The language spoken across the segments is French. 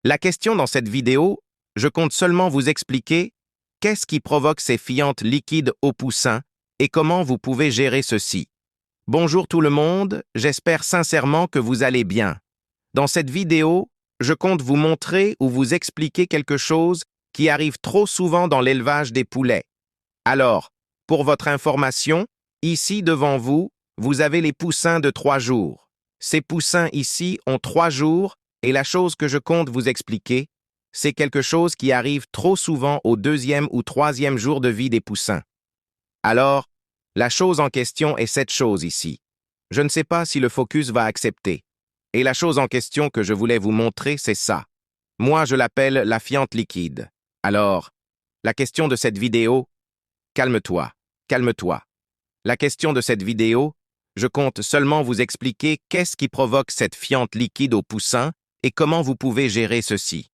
La question dans cette vidéo, je compte seulement vous expliquer qu'est-ce qui provoque ces fientes liquides aux poussins et comment vous pouvez gérer ceci. Bonjour tout le monde, j'espère sincèrement que vous allez bien. Dans cette vidéo, je compte vous montrer ou vous expliquer quelque chose qui arrive trop souvent dans l'élevage des poulets. Alors, pour votre information, ici devant vous, vous avez les poussins de 3 jours. Ces poussins ici ont 3 jours et la chose que je compte vous expliquer, c'est quelque chose qui arrive trop souvent au 2e ou 3e jour de vie des poussins. Alors, la chose en question est cette chose ici. Je ne sais pas si le focus va accepter. Et la chose en question que je voulais vous montrer, c'est ça. Moi, je l'appelle la fiente liquide. Alors, la question de cette vidéo, calme-toi, calme-toi. La question de cette vidéo, je compte seulement vous expliquer qu'est-ce qui provoque cette fiente liquide aux poussins et comment vous pouvez gérer ceci.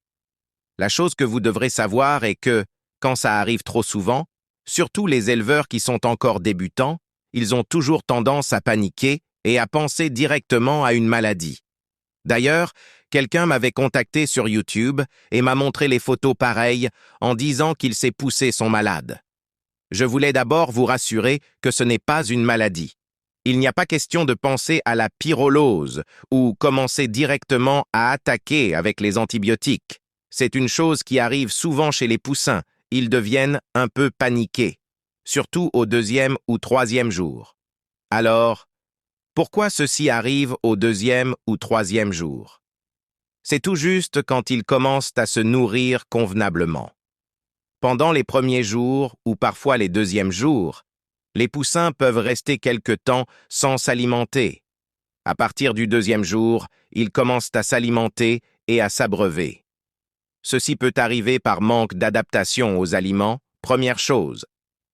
La chose que vous devrez savoir est que, quand ça arrive trop souvent, surtout les éleveurs qui sont encore débutants, ils ont toujours tendance à paniquer et à penser directement à une maladie. D'ailleurs, quelqu'un m'avait contacté sur YouTube et m'a montré les photos pareilles en disant qu'il s'est poussé son malade. Je voulais d'abord vous rassurer que ce n'est pas une maladie. Il n'y a pas question de penser à la pyrrhose ou commencer directement à attaquer avec les antibiotiques. C'est une chose qui arrive souvent chez les poussins. Ils deviennent un peu paniqués, surtout au 2e ou 3e jour. Alors, pourquoi ceci arrive au 2e ou 3e jour? C'est tout juste quand ils commencent à se nourrir convenablement. Pendant les premiers jours ou parfois les 2e jours, les poussins peuvent rester quelque temps sans s'alimenter. À partir du 2e jour, ils commencent à s'alimenter et à s'abreuver. Ceci peut arriver par manque d'adaptation aux aliments, première chose,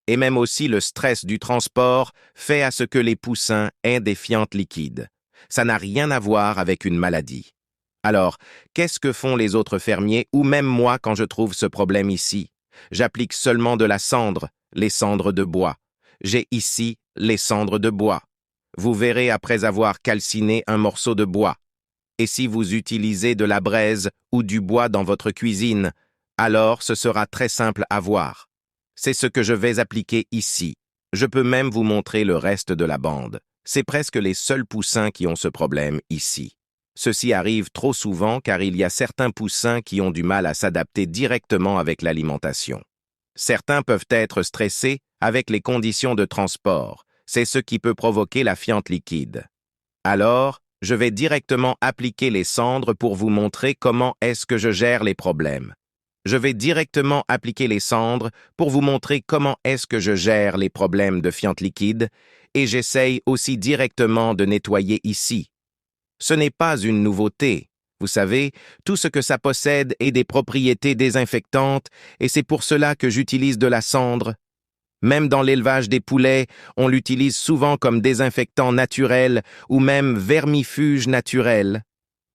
et même aussi le stress du transport fait à ce que les poussins aient des fientes liquides. Ça n'a rien à voir avec une maladie. Alors, qu'est-ce que font les autres fermiers ou même moi quand je trouve ce problème ici? J'applique seulement de la cendre, les cendres de bois. J'ai ici les cendres de bois. Vous verrez après avoir calciné un morceau de bois. Et si vous utilisez de la braise ou du bois dans votre cuisine, alors ce sera très simple à voir. C'est ce que je vais appliquer ici. Je peux même vous montrer le reste de la bande. C'est presque les seuls poussins qui ont ce problème ici. Ceci arrive trop souvent car il y a certains poussins qui ont du mal à s'adapter directement avec l'alimentation. Certains peuvent être stressés avec les conditions de transport. C'est ce qui peut provoquer la fiente liquide. Alors, je vais directement appliquer les cendres pour vous montrer comment est-ce que je gère les problèmes. Je vais directement appliquer les cendres pour vous montrer comment est-ce que je gère les problèmes de fiente liquide et j'essaye aussi directement de nettoyer ici. Ce n'est pas une nouveauté. Vous savez, tout ce que ça possède est des propriétés désinfectantes et c'est pour cela que j'utilise de la cendre. Même dans l'élevage des poulets, on l'utilise souvent comme désinfectant naturel ou même vermifuge naturel.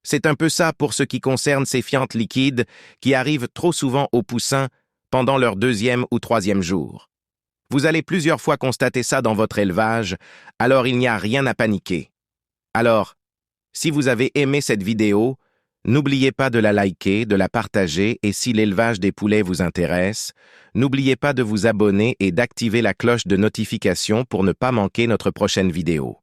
C'est un peu ça pour ce qui concerne ces fientes liquides qui arrivent trop souvent aux poussins pendant leur 2e ou 3e jour. Vous allez plusieurs fois constater ça dans votre élevage, alors il n'y a rien à paniquer. Alors, si vous avez aimé cette vidéo, n'oubliez pas de la liker, de la partager et si l'élevage des poulets vous intéresse, n'oubliez pas de vous abonner et d'activer la cloche de notification pour ne pas manquer notre prochaine vidéo.